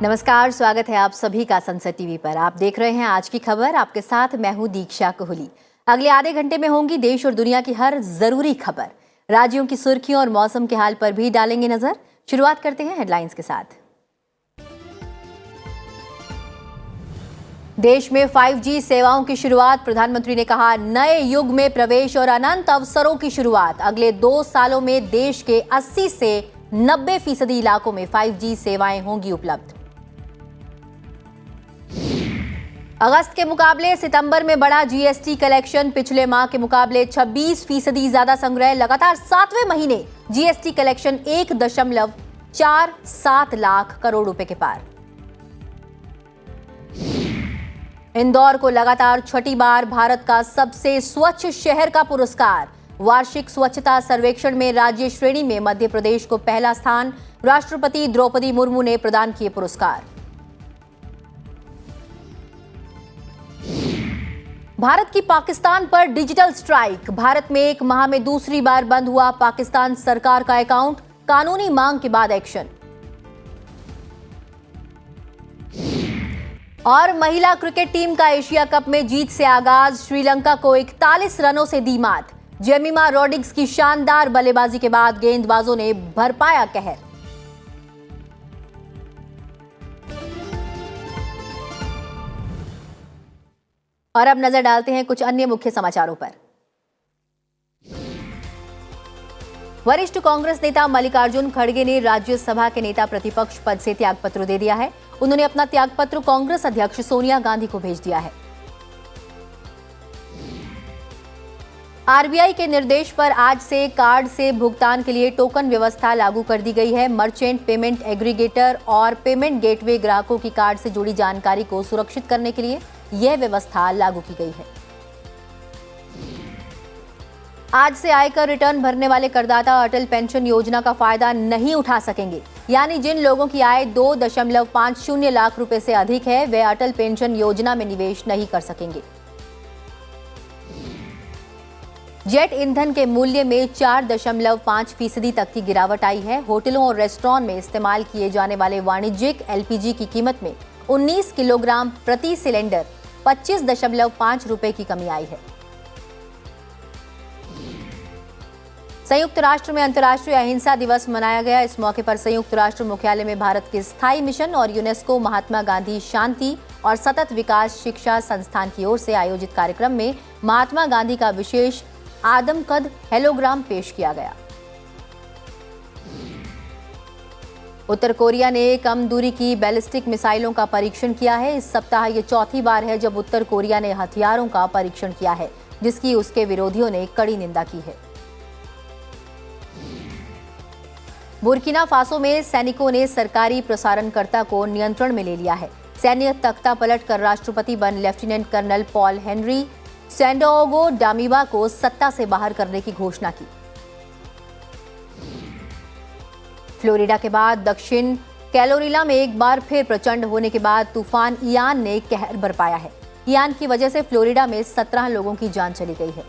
नमस्कार, स्वागत है आप सभी का संसद टीवी पर। आप देख रहे हैं आज की खबर। आपके साथ मैं हूं दीक्षा कोहली। अगले आधे घंटे में होंगी देश और दुनिया की हर जरूरी खबर। राज्यों की सुर्खियों और मौसम के हाल पर भी डालेंगे नजर। शुरुआत करते हैं हेडलाइंस के साथ। देश में 5G सेवाओं की शुरुआत। प्रधानमंत्री ने कहा, नए युग में प्रवेश और अनंत अवसरों की शुरुआत। अगले 2 सालों में देश के 80 से 90% इलाकों में 5G सेवाएं होंगी उपलब्ध। अगस्त के मुकाबले सितंबर में बढ़ा जीएसटी कलेक्शन। पिछले माह के मुकाबले 26% ज्यादा संग्रह। लगातार 7वें महीने जीएसटी कलेक्शन 1.47 लाख करोड़ रुपए के पार। इंदौर को लगातार छठी बार भारत का सबसे स्वच्छ शहर का पुरस्कार। वार्षिक स्वच्छता सर्वेक्षण में राज्य श्रेणी में मध्य प्रदेश को पहला स्थान। राष्ट्रपति द्रौपदी मुर्मू ने प्रदान किए पुरस्कार। भारत की पाकिस्तान पर डिजिटल स्ट्राइक। भारत में एक माह में दूसरी बार बंद हुआ पाकिस्तान सरकार का अकाउंट। कानूनी मांग के बाद एक्शन। और महिला क्रिकेट टीम का एशिया कप में जीत से आगाज। श्रीलंका को 41 रनों से दी मात। जेमिमा रॉड्रिग्स की शानदार बल्लेबाजी के बाद गेंदबाजों ने भरपाया कहर। और अब नजर डालते हैं कुछ अन्य मुख्य समाचारों पर। वरिष्ठ कांग्रेस नेता मल्लिकार्जुन खड़गे ने राज्यसभा के नेता प्रतिपक्ष पद से त्यागपत्र दे दिया है। उन्होंने अपना त्यागपत्र कांग्रेस अध्यक्ष सोनिया गांधी को भेज दिया है। आरबीआई के निर्देश पर आज से कार्ड से भुगतान के लिए टोकन व्यवस्था लागू कर दी गई है। मर्चेंट पेमेंट एग्रीगेटर और पेमेंट गेटवे ग्राहकों की कार्ड से जुड़ी जानकारी को सुरक्षित करने के लिए यह व्यवस्था लागू की गई है। आज से आयकर रिटर्न भरने वाले करदाता अटल पेंशन योजना का फायदा नहीं उठा सकेंगे। यानी जिन लोगों की आय 2.50 लाख रुपए से अधिक है, वे अटल पेंशन योजना में निवेश नहीं कर सकेंगे। जेट ईंधन के मूल्य में 4.5% तक की गिरावट आई है। होटलों और रेस्टोरेंट में इस्तेमाल किए जाने वाले वाणिज्यिक एलपीजी की कीमत में 19 किलोग्राम प्रति सिलेंडर 25.5 रुपए की कमी आई है। संयुक्त राष्ट्र में अंतर्राष्ट्रीय अहिंसा दिवस मनाया गया। इस मौके पर संयुक्त राष्ट्र मुख्यालय में भारत के स्थायी मिशन और यूनेस्को महात्मा गांधी शांति और सतत विकास शिक्षा संस्थान की ओर से आयोजित कार्यक्रम में महात्मा गांधी का विशेष आदमकद हेलोग्राम पेश किया गया। उत्तर कोरिया ने कम दूरी की बैलिस्टिक मिसाइलों का परीक्षण किया है। इस सप्ताह ये चौथी बार है जब उत्तर कोरिया ने हथियारों का परीक्षण किया है, जिसकी उसके विरोधियों ने कड़ी निंदा की है। बुर्किना फासो में सैनिकों ने सरकारी प्रसारणकर्ता को नियंत्रण में ले लिया है। सैन्य तख्ता पलट कर राष्ट्रपति बन लेफ्टिनेंट कर्नल पॉल हेनरी सैंडोगो डामिबा को सत्ता से बाहर करने की घोषणा की। फ्लोरिडा के बाद दक्षिण कैलोरिना में एक बार फिर प्रचंड होने के बाद तूफान इयान ने कहर बरपाया है। इयान की वजह से फ्लोरिडा में 17 लोगों की जान चली गई है।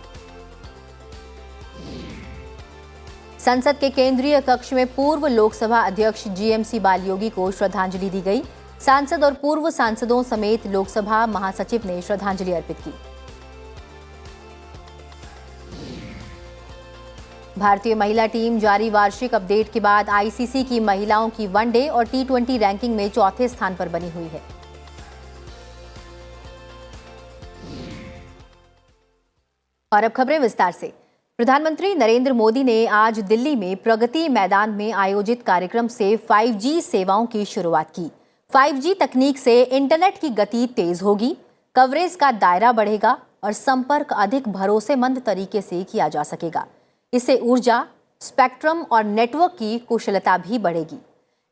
संसद के केंद्रीय कक्ष में पूर्व लोकसभा अध्यक्ष जीएमसी बालयोगी को श्रद्धांजलि दी गई। सांसद और पूर्व सांसदों समेत लोकसभा महासचिव ने श्रद्धांजलि अर्पित की। भारतीय महिला टीम जारी वार्षिक अपडेट के बाद आईसीसी की महिलाओं की वनडे और टी20 रैंकिंग में चौथे स्थान पर बनी हुई है। और अब खबरें विस्तार से। प्रधानमंत्री नरेंद्र मोदी ने आज दिल्ली में प्रगति मैदान में आयोजित कार्यक्रम से 5G सेवाओं की शुरुआत की। 5G तकनीक से इंटरनेट की गति तेज होगी, कवरेज का दायरा बढ़ेगा और संपर्क अधिक भरोसेमंद तरीके से किया जा सकेगा। इससे ऊर्जा, स्पेक्ट्रम और नेटवर्क की कुशलता भी बढ़ेगी।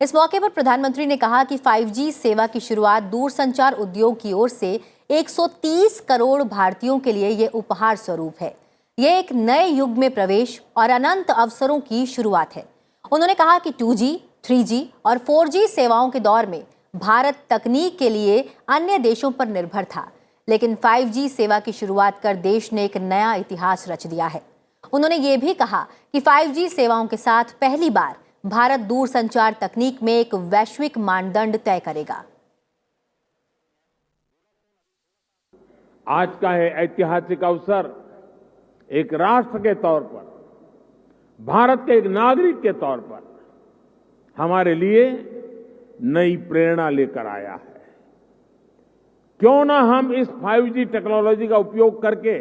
इस मौके पर प्रधानमंत्री ने कहा कि 5G सेवा की शुरुआत दूरसंचार उद्योग की ओर से 130 करोड़ भारतीयों के लिए ये उपहार स्वरूप है। ये एक नए युग में प्रवेश और अनंत अवसरों की शुरुआत है। उन्होंने कहा कि 2G, 3G और 4G सेवाओं के दौर में भारत तकनीक के लिए अन्य देशों पर निर्भर था, लेकिन 5G सेवा की शुरुआत कर देश ने एक नया इतिहास रच दिया है। उन्होंने ये भी कहा कि 5G सेवाओं के साथ पहली बार भारत दूरसंचार तकनीक में एक वैश्विक मानदंड तय करेगा। आज का है ऐतिहासिक अवसर एक राष्ट्र के तौर पर, भारत के एक नागरिक के तौर पर हमारे लिए नई प्रेरणा लेकर आया है। क्यों ना हम इस 5G टेक्नोलॉजी का उपयोग करके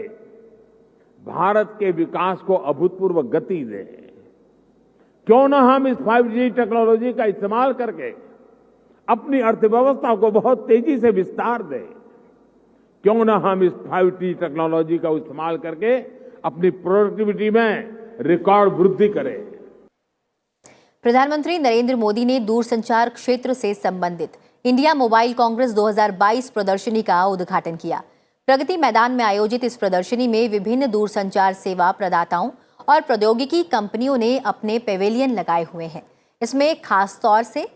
भारत के विकास को अभूतपूर्व गति दें। क्यों ना हम इस 5G टेक्नोलॉजी का इस्तेमाल करके अपनी अर्थव्यवस्था को बहुत तेजी से विस्तार दें। क्यों ना हम इस 5G टेक्नोलॉजी का इस्तेमाल करके अपनी प्रोडक्टिविटी में रिकॉर्ड वृद्धि करें। प्रधानमंत्री नरेंद्र मोदी ने दूरसंचार क्षेत्र से संबंधित इंडिया मोबाइल कांग्रेस 2022 प्रदर्शनी का उद्घाटन किया। प्रगति मैदान में आयोजित इस प्रदर्शनी में विभिन्न दूरसंचार सेवा प्रदाताओं और प्रौद्योगिकी कंपनियों ने अपने पेवेलियन लगाए हुए हैं। इसमें खास तौर से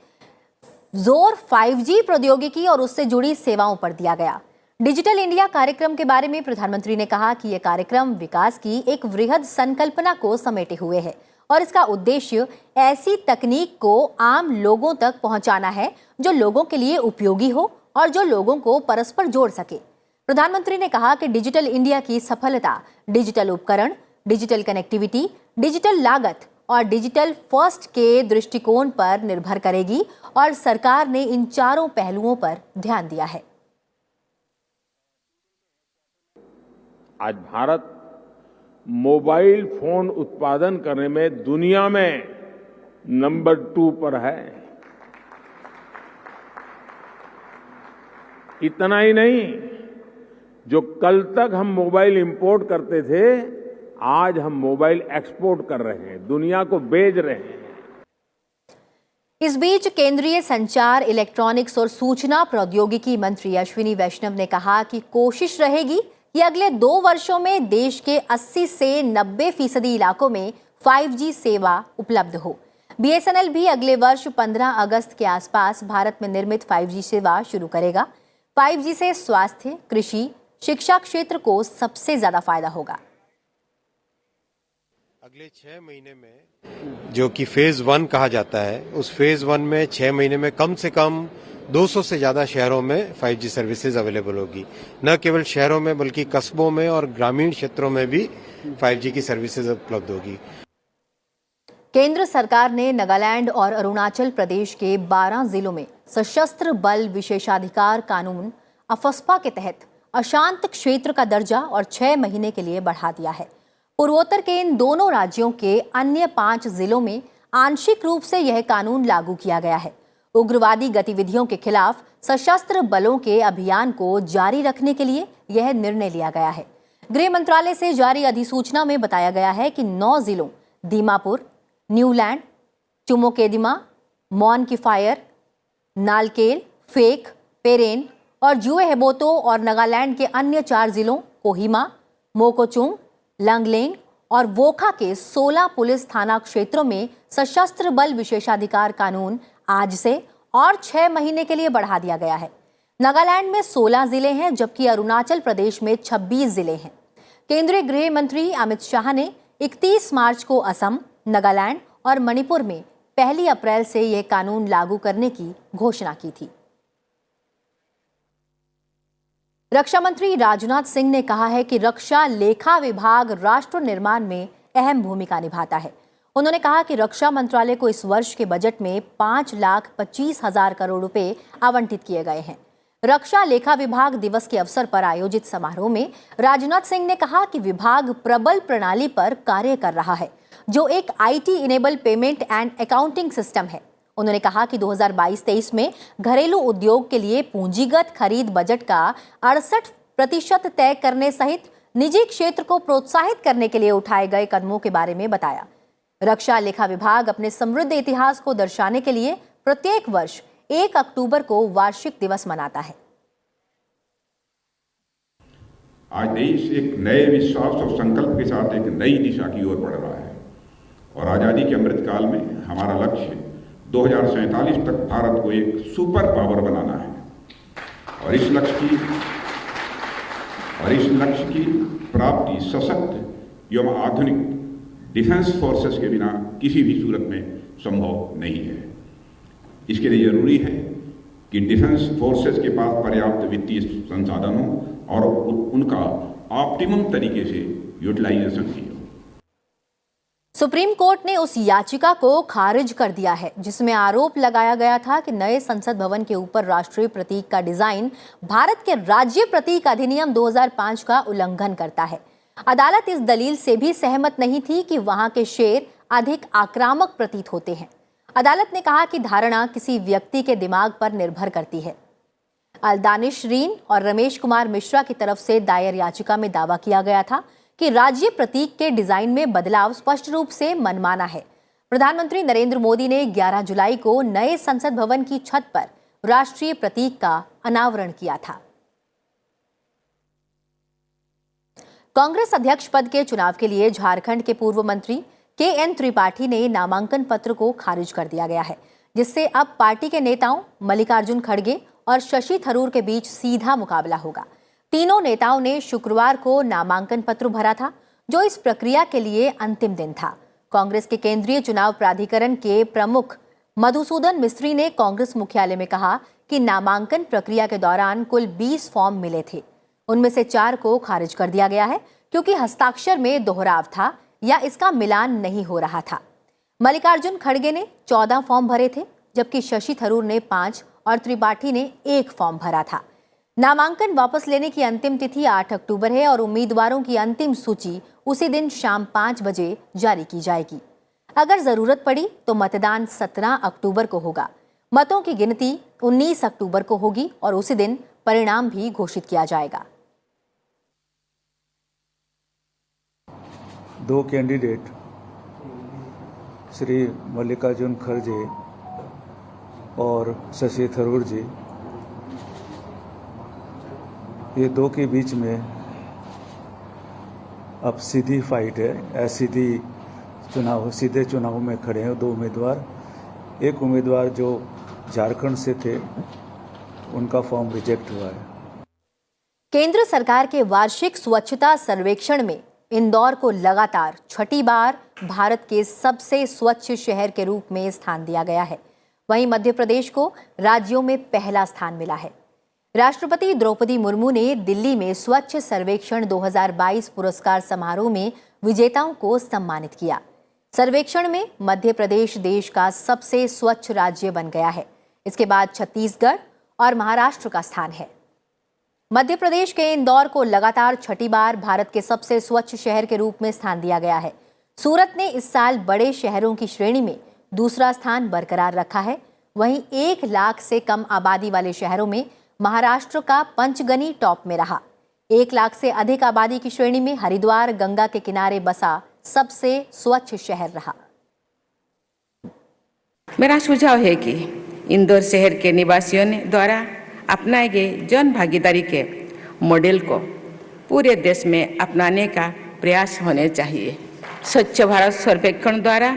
जोर 5G प्रौद्योगिकी और उससे जुड़ी सेवाओं पर दिया गया। डिजिटल इंडिया कार्यक्रम के बारे में प्रधानमंत्री ने कहा कि यह कार्यक्रम विकास की एक वृहद संकल्पना को समेटे हुए है और इसका उद्देश्य ऐसी तकनीक को आम लोगों तक पहुंचाना है जो लोगों के लिए उपयोगी हो और जो लोगों को परस्पर जोड़ सके। प्रधानमंत्री ने कहा कि डिजिटल इंडिया की सफलता डिजिटल उपकरण, डिजिटल कनेक्टिविटी, डिजिटल लागत और डिजिटल फर्स्ट के दृष्टिकोण पर निर्भर करेगी और सरकार ने इन चारों पहलुओं पर ध्यान दिया है। आज भारत मोबाइल फोन उत्पादन करने में दुनिया में नंबर 2 पर है। इतना ही नहीं, जो कल तक हम मोबाइल इंपोर्ट करते थे, आज हम मोबाइल एक्सपोर्ट कर रहे हैं, दुनिया को बेच रहे हैं। इस बीच केंद्रीय संचार, इलेक्ट्रॉनिक्स और सूचना प्रौद्योगिकी मंत्री अश्विनी वैष्णव ने कहा कि कोशिश रहेगी कि अगले 2 वर्षों में देश के 80 से 90% इलाकों में 5G सेवा उपलब्ध हो। BSNL भी अगले वर्ष 15 अगस्त के आसपास भारत में निर्मित 5G सेवा शुरू करेगा। 5G से स्वास्थ्य, कृषि, शिक्षा क्षेत्र को सबसे ज्यादा फायदा होगा। अगले 6 महीने में जो कि फेज 1 कहा जाता है, उस फेज 1 में 6 महीने में कम से कम 200 से ज्यादा शहरों में 5G सर्विसेज अवेलेबल होगी। न केवल शहरों में बल्कि कस्बों में और ग्रामीण क्षेत्रों में भी 5G की सर्विसेज उपलब्ध होगी। केंद्र सरकार ने नागालैंड और अरुणाचल प्रदेश के 12 जिलों में सशस्त्र बल विशेषाधिकार कानून अफस्पा के तहत अशांत क्षेत्र का दर्जा और 6 महीने के लिए बढ़ा दिया है। पूर्वोत्तर के इन दोनों राज्यों के अन्य 5 जिलों में आंशिक रूप से यह कानून लागू किया गया है। उग्रवादी गतिविधियों के खिलाफ सशस्त्र बलों के अभियान को जारी रखने के लिए यह निर्णय लिया गया है। गृह मंत्रालय से जारी अधिसूचना में बताया गया है कि 9 जिलों दीमापुर, न्यूलैंड, चुमोकेदिमा, मॉन किफायर, नालकेल, फेक, पेरेन और जुए हेबोतो और नागालैंड के अन्य 4 जिलों कोहिमा, मोकोचुंग, लंगलेंग और वोखा के 16 पुलिस थाना क्षेत्रों में सशस्त्र बल विशेषाधिकार कानून आज से और 6 महीने के लिए बढ़ा दिया गया है। नागालैंड में 16 जिले हैं जबकि अरुणाचल प्रदेश में 26 जिले हैं। केंद्रीय गृह मंत्री अमित शाह ने 31 मार्च को असम, नागालैंड और मणिपुर में 1 अप्रैल से यह कानून लागू करने की घोषणा की थी। रक्षा मंत्री राजनाथ सिंह ने कहा है कि रक्षा लेखा विभाग राष्ट्र निर्माण में अहम भूमिका निभाता है। उन्होंने कहा कि रक्षा मंत्रालय को इस वर्ष के बजट में 5,25,000 करोड़ रुपए आवंटित किए गए हैं। रक्षा लेखा विभाग दिवस के अवसर पर आयोजित समारोह में राजनाथ सिंह ने कहा कि विभाग प्रबल प्रणाली पर कार्य कर रहा है, जो एक IT enable payment and accounting system है। उन्होंने कहा कि 2022-23 में घरेलू उद्योग के लिए पूंजीगत खरीद बजट का 68% तय करने सहित निजी क्षेत्र को प्रोत्साहित करने के लिए उठाए गए कदमों के बारे में बताया। रक्षा लेखा विभाग अपने समृद्ध इतिहास को दर्शाने के लिए प्रत्येक वर्ष 1 अक्टूबर को वार्षिक दिवस मनाता है। आज देश एक नए विश्वास और संकल्प के साथ एक नई दिशा की ओर बढ़ रहा है और आजादी के अमृत काल में हमारा लक्ष्य 2047 तक भारत को एक सुपर पावर बनाना है और इस लक्ष्य की प्राप्ति सशक्त एवं आधुनिक डिफेंस फोर्सेस के बिना किसी भी सूरत में संभव नहीं है। इसके लिए जरूरी है कि डिफेंस फोर्सेस के पास पर्याप्त वित्तीय संसाधन हो और उनका ऑप्टिमम तरीके से यूटिलाइजेशन की हो। सुप्रीम कोर्ट ने उस याचिका को खारिज कर दिया है जिसमें आरोप लगाया गया था कि नए संसद भवन के ऊपर राष्ट्रीय प्रतीक का डिजाइन भारत के राज्य प्रतीक अधिनियम 2005 का उल्लंघन करता है। अदालत इस दलील से भी सहमत नहीं थी कि वहां के शेर अधिक आक्रामक प्रतीत होते हैं। अदालत ने कहा कि धारणा किसी व्यक्ति के दिमाग पर निर्भर करती है। अलदानिश रीन और रमेश कुमार मिश्रा की तरफ से दायर याचिका में दावा किया गया था कि राज्य प्रतीक के डिजाइन में बदलाव स्पष्ट रूप से मनमाना है। प्रधानमंत्री नरेंद्र मोदी ने 11 जुलाई को नए संसद भवन की छत पर राष्ट्रीय प्रतीक का अनावरण किया था। कांग्रेस अध्यक्ष पद के चुनाव के लिए झारखंड के पूर्व मंत्री KN त्रिपाठी ने नामांकन पत्र को खारिज कर दिया गया है, जिससे अब पार्टी के नेताओं मल्लिकार्जुन खड़गे और शशि थरूर के बीच सीधा मुकाबला होगा। तीनों नेताओं ने शुक्रवार को नामांकन पत्र भरा था, जो इस प्रक्रिया के लिए अंतिम दिन था। कांग्रेस के केंद्रीय चुनाव प्राधिकरण के प्रमुख मधुसूदन मिस्त्री ने कांग्रेस मुख्यालय में कहा कि नामांकन प्रक्रिया के दौरान कुल 20 फॉर्म मिले थे। उनमें से 4 को खारिज कर दिया गया है क्योंकि हस्ताक्षर में दोहराव था या इसका मिलान नहीं हो रहा था। मल्लिकार्जुन खड़गे ने 14 फॉर्म भरे थे, जबकि शशि थरूर ने 5 और त्रिपाठी ने 1 फॉर्म भरा था। नामांकन वापस लेने की अंतिम तिथि 8 अक्टूबर है और उम्मीदवारों की अंतिम सूची उसी दिन शाम 5 बजे जारी की जाएगी। अगर जरूरत पड़ी तो मतदान 17 अक्टूबर को होगा। मतों की गिनती 19 अक्टूबर को होगी और उसी दिन परिणाम भी घोषित किया जाएगा। 2 कैंडिडेट श्री मल्लिकार्जुन खड़गे और शशि थरूर जी, ये 2 के बीच में अब सीधी फाइट है। सीधे चुनाव में खड़े हैं 2 उम्मीदवार। एक उम्मीदवार जो झारखंड से थे, उनका फॉर्म रिजेक्ट हुआ है। केंद्र सरकार के वार्षिक स्वच्छता सर्वेक्षण में इंदौर को लगातार छठी बार भारत के सबसे स्वच्छ शहर के रूप में स्थान दिया गया है। वहीं मध्य प्रदेश को राज्यों में पहला स्थान मिला है। राष्ट्रपति द्रौपदी मुर्मू ने दिल्ली में स्वच्छ सर्वेक्षण 2022 पुरस्कार समारोह में विजेताओं को सम्मानित किया। सर्वेक्षण में मध्य प्रदेश देश का सबसे स्वच्छ राज्य बन गया है। इसके बाद छत्तीसगढ़ और महाराष्ट्र का स्थान है। मध्य प्रदेश के इंदौर को लगातार छठी बार भारत के सबसे स्वच्छ शहर के रूप में स्थान दिया गया है। सूरत ने इस साल बड़े शहरों की श्रेणी में दूसरा स्थान बरकरार रखा है। वहीं 1 लाख से कम आबादी वाले शहरों में महाराष्ट्र का पंचगनी टॉप में रहा। 1 लाख से अधिक आबादी की श्रेणी में हरिद्वार गंगा के किनारे बसा सबसे स्वच्छ शहर रहा। मेरा सुझाव है कि इंदौर शहर के निवासियों ने द्वारा अपनाए गए जन भागीदारी के मॉडल को पूरे देश में अपनाने का प्रयास होने चाहिए। स्वच्छ भारत सर्वेक्षण द्वारा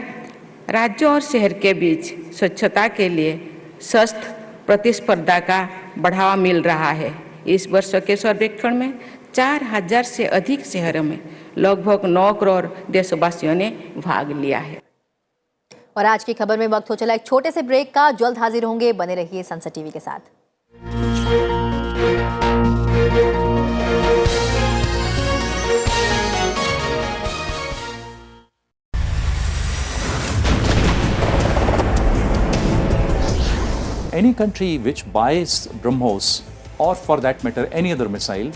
राज्यों और शहर के बीच स्वच्छता के लिए सख्त प्रतिस्पर्धा का बढ़ावा मिल रहा है। इस वर्ष के सर्वेक्षण में 4000 से अधिक शहरों में लगभग 9 करोड़ देशवासियों ने भाग लिया है। और आज की खबर में वक्त हो चला एक छोटे से ब्रेक का। जल्द हाजिर होंगे, बने रहिए संसद टीवी के साथ। Any country which buys BrahMos, or for that matter any other missile,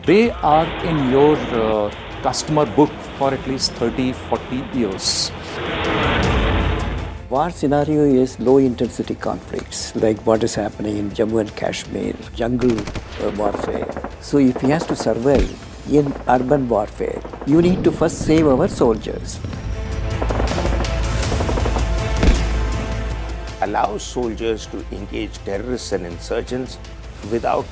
they are in your customer book for at least 30-40 years. War scenario is low intensity conflicts like what is happening in Jammu and Kashmir, jungle warfare. So if he has to survive in urban warfare, you need to first save our soldiers. Allow soldiers to engage terrorists and insurgents without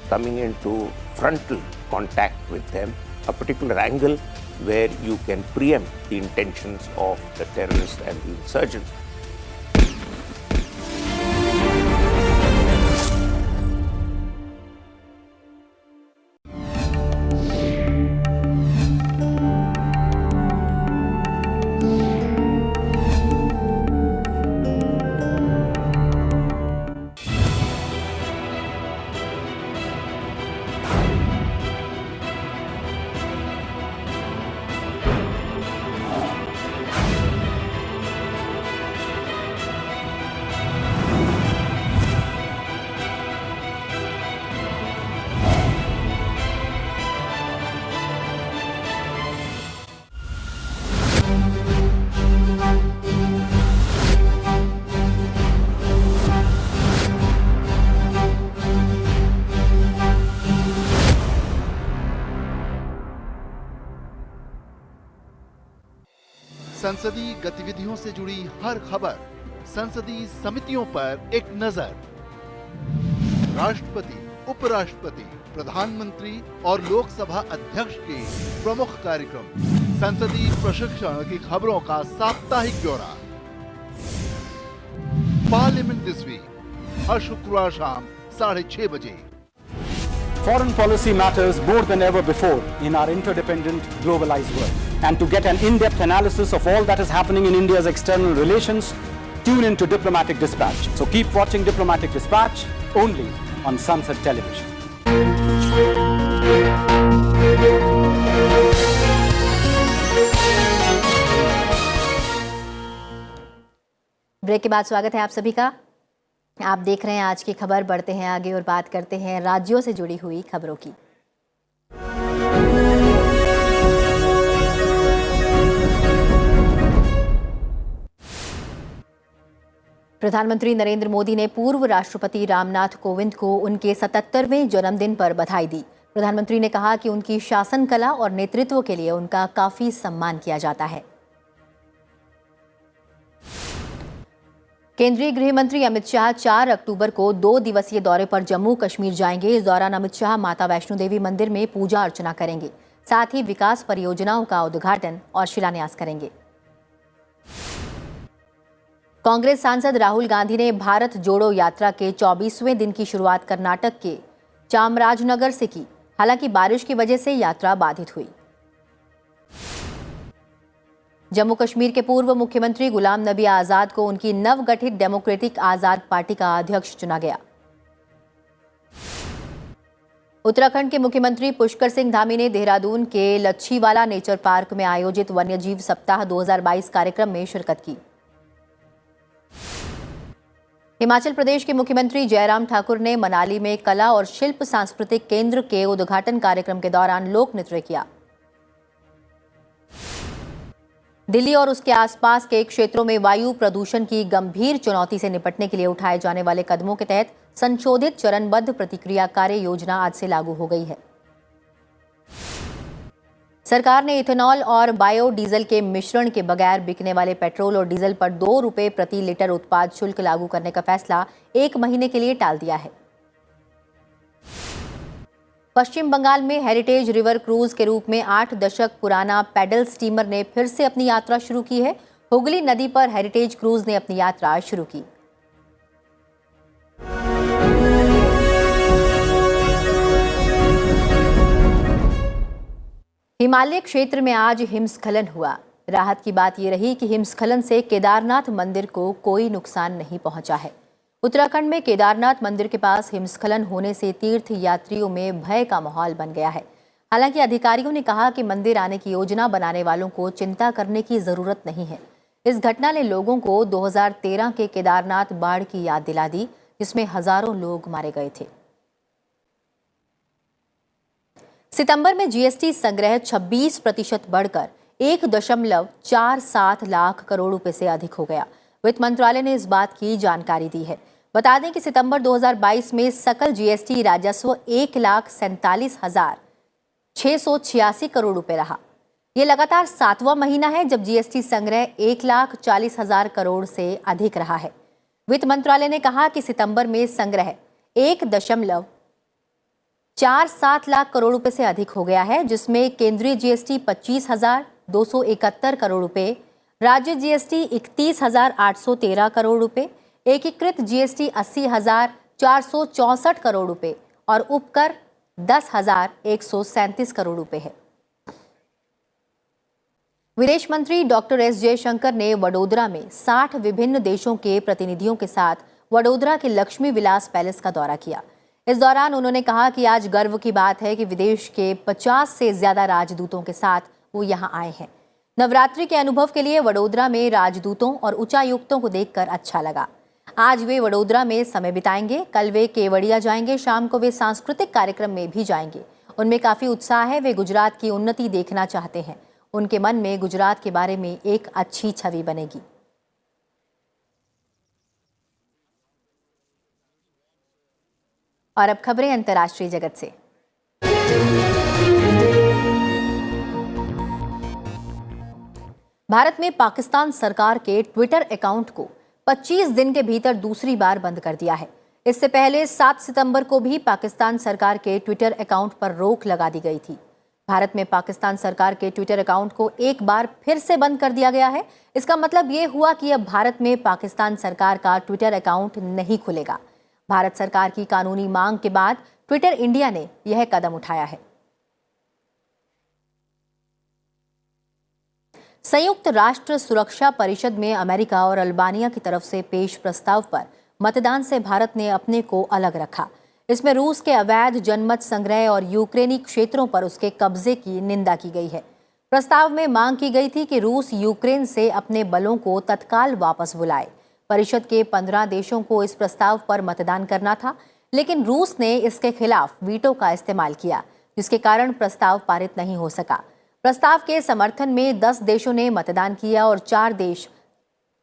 coming into frontal contact with them, a particular angle where you can preempt the intentions of the terrorists and the insurgents. संसदीय गतिविधियों से जुड़ी हर खबर, संसदीय समितियों पर एक नजर। राष्ट्रपति, उपराष्ट्रपति, प्रधानमंत्री और लोकसभा अध्यक्ष के प्रमुख कार्यक्रम, संसदीय प्रशिक्षण की खबरों का साप्ताहिक ब्यौरा। पार्लियामेंट दिस वीक, हर शुक्रवार शाम 6:30 बजे। Foreign policy matters more than ever before in our interdependent, globalized world. And to get an in-depth analysis of all that is happening in India's external relations, tune into Diplomatic Dispatch. So keep watching Diplomatic Dispatch only on Sunset Television. Break के बाद स्वागत है आप सभी का। आप देख रहे हैं आज की खबर। बढ़ते हैं आगे और बात करते हैं राज्यों से जुड़ी हुई खबरों की। प्रधानमंत्री नरेंद्र मोदी ने पूर्व राष्ट्रपति रामनाथ कोविंद को उनके 77वें जन्मदिन पर बधाई दी। प्रधानमंत्री ने कहा कि उनकी शासन कला और नेतृत्व के लिए उनका काफी सम्मान किया जाता है। केंद्रीय गृह मंत्री अमित शाह 4 अक्टूबर को 2 दिवसीय दौरे पर जम्मू कश्मीर जाएंगे। इस दौरान अमित शाह माता वैष्णो देवी मंदिर में पूजा अर्चना करेंगे, साथ ही विकास परियोजनाओं का उद्घाटन और शिलान्यास करेंगे। कांग्रेस सांसद राहुल गांधी ने भारत जोड़ो यात्रा के 24वें दिन की शुरुआत कर्नाटक के चामराजनगर से की। हालांकि बारिश की वजह से यात्रा बाधित हुई। जम्मू कश्मीर के पूर्व मुख्यमंत्री गुलाम नबी आजाद को उनकी नवगठित डेमोक्रेटिक आजाद पार्टी का अध्यक्ष चुना गया। उत्तराखंड के मुख्यमंत्री पुष्कर सिंह धामी ने देहरादून के लच्छीवाला नेचर पार्क में आयोजित वन्यजीव सप्ताह 2022 कार्यक्रम में शिरकत की। हिमाचल प्रदेश के मुख्यमंत्री जयराम ठाकुर ने मनाली में कला और शिल्प सांस्कृतिक केंद्र के उद्घाटन कार्यक्रम के दौरान लोक नृत्य किया। दिल्ली और उसके आसपास के क्षेत्रों में वायु प्रदूषण की गंभीर चुनौती से निपटने के लिए उठाए जाने वाले कदमों के तहत संशोधित चरणबद्ध प्रतिक्रिया कार्य योजना आज से लागू हो गई है। सरकार ने इथेनॉल और बायोडीजल के मिश्रण के बगैर बिकने वाले पेट्रोल और डीजल पर 2 रुपये प्रति लीटर उत्पाद शुल्क लागू करने का फैसला 1 महीने के लिए टाल दिया है। पश्चिम बंगाल में हेरिटेज रिवर क्रूज के रूप में 8 दशक पुराना पैडल स्टीमर ने फिर से अपनी यात्रा शुरू की है। हुगली नदी पर हेरिटेज क्रूज ने अपनी यात्रा शुरू की। हिमालय क्षेत्र में आज हिमस्खलन हुआ। राहत की बात यह रही कि हिमस्खलन से केदारनाथ मंदिर को कोई नुकसान नहीं पहुंचा है। उत्तराखंड में केदारनाथ मंदिर के पास हिमस्खलन होने से तीर्थ यात्रियों में भय का माहौल बन गया है। हालांकि अधिकारियों ने कहा कि मंदिर आने की योजना बनाने वालों को चिंता करने की जरूरत नहीं है। इस घटना ने लोगों को 2013 के केदारनाथ बाढ़ की याद दिला दी, जिसमें हजारों लोग मारे गए थे। सितंबर में जीएसटी संग्रह 26% बढ़कर 1.47 लाख करोड़ रुपए से अधिक हो गया। वित्त मंत्रालय ने इस बात की जानकारी दी है। बता दें कि सितंबर 2022 में सकल जीएसटी राजस्व 1,47,686 करोड़ रुपए रहा। यह लगातार 7वां महीना है जब जीएसटी संग्रह 1,40,000 करोड़ से अधिक रहा है। वित्त मंत्रालय ने कहा कि सितंबर में संग्रह 1.47 लाख करोड़ रुपए से अधिक हो गया है, जिसमें केंद्रीय जीएसटी 25,271 करोड़ रुपए, राज्य जीएसटी 31,813 करोड़ रुपए, एकीकृत जीएसटी 80,464 करोड़ रुपए और उपकर 10,137 करोड़ रुपए है। विदेश मंत्री डॉक्टर एस जयशंकर ने वडोदरा में 60 विभिन्न देशों के प्रतिनिधियों के साथ वडोदरा के लक्ष्मी विलास पैलेस का दौरा किया। इस दौरान उन्होंने कहा कि आज गर्व की बात है कि विदेश के 50 से ज्यादा राजदूतों के साथ वो यहां आए हैं। नवरात्रि के अनुभव के लिए वडोदरा में राजदूतों और उच्चायुक्तों को देखकर अच्छा लगा। आज वे वडोदरा में समय बिताएंगे, कल वे केवड़िया जाएंगे, शाम को वे सांस्कृतिक कार्यक्रम में भी जाएंगे। उनमें काफी उत्साह है, वे गुजरात की उन्नति देखना चाहते हैं। उनके मन में गुजरात के बारे में एक अच्छी छवि बनेगी। और अब खबरें अंतर्राष्ट्रीय जगत से। भारत में पाकिस्तान सरकार के ट्विटर अकाउंट को 25 दिन के भीतर दूसरी बार बंद कर दिया है। इससे पहले 7 सितंबर को भी पाकिस्तान सरकार के ट्विटर अकाउंट पर रोक लगा दी गई थी। भारत में पाकिस्तान सरकार के ट्विटर अकाउंट को एक बार फिर से बंद कर दिया गया है। इसका मतलब ये हुआ कि अब भारत में पाकिस्तान सरकार का ट्विटर अकाउंट नहीं खुलेगा। भारत सरकार की कानूनी मांग के बाद ट्विटर इंडिया ने यह कदम उठाया है। संयुक्त राष्ट्र सुरक्षा परिषद में अमेरिका और अल्बानिया की तरफ से पेश प्रस्ताव पर मतदान से भारत ने अपने को अलग रखा। इसमें रूस के अवैध जनमत संग्रह और यूक्रेनी क्षेत्रों पर उसके कब्जे की निंदा की गई है। प्रस्ताव में मांग की गई थी कि रूस यूक्रेन से अपने बलों को तत्काल वापस बुलाए। परिषद के 15 देशों को इस प्रस्ताव पर मतदान करना था, लेकिन रूस ने इसके खिलाफ वीटो का इस्तेमाल किया, जिसके कारण प्रस्ताव पारित नहीं हो सका। प्रस्ताव के समर्थन में 10 देशों ने मतदान किया और 4 देश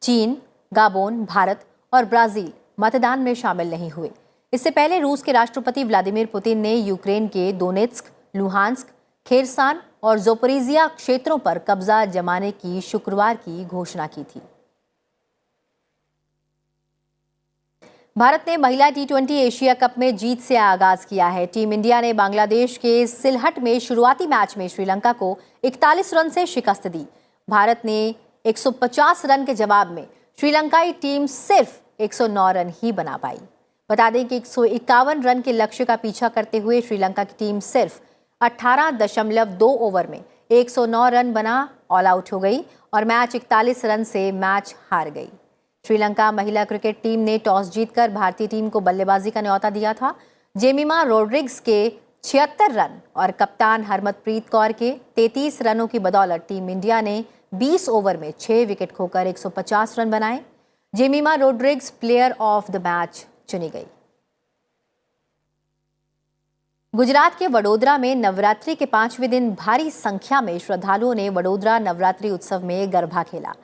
चीन, गाबोन, भारत और ब्राजील मतदान में शामिल नहीं हुए। इससे पहले रूस के राष्ट्रपति व्लादिमीर पुतिन ने यूक्रेन के दोनेत्स्क, लुहांस्क, खेरसान और ज़ोपोरिजिया क्षेत्रों पर कब्जा जमाने की शुक्रवार की घोषणा की थी। भारत ने महिला T20 एशिया कप में जीत से आगाज किया है। टीम इंडिया ने बांग्लादेश के सिलहट में शुरुआती मैच में श्रीलंका को 41 रन से शिकस्त दी। भारत ने 150 रन के जवाब में श्रीलंकाई टीम सिर्फ 109 रन ही बना पाई। बता दें कि 151 रन के लक्ष्य का पीछा करते हुए श्रीलंका की टीम सिर्फ 18.2 ओवर में 109 रन बना ऑल आउट हो गई और मैच 41 रन से मैच हार गई। श्रीलंका महिला क्रिकेट टीम ने टॉस जीतकर भारतीय टीम को बल्लेबाजी का न्यौता दिया था। जेमिमा रोड्रिग्स के 76 रन और कप्तान हरमनप्रीत कौर के 33 रनों की बदौलत टीम इंडिया ने 20 ओवर में 6 विकेट खोकर 150 रन बनाए। Jemimah Rodrigues player of the match चुनी गई। गुजरात के वडोदरा में नवरात्रि के 5वें दिन भारी संख्या में श्रद्धालुओं ने वडोदरा नवरात्रि उत्सव में गरबा खेला।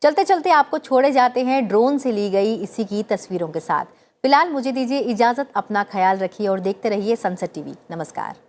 चलते चलते आपको छोड़े जाते हैं ड्रोन से ली गई इसी की तस्वीरों के साथ। फिलहाल मुझे दीजिए इजाजत। अपना ख्याल रखिए और देखते रहिए सनसेट टीवी। नमस्कार।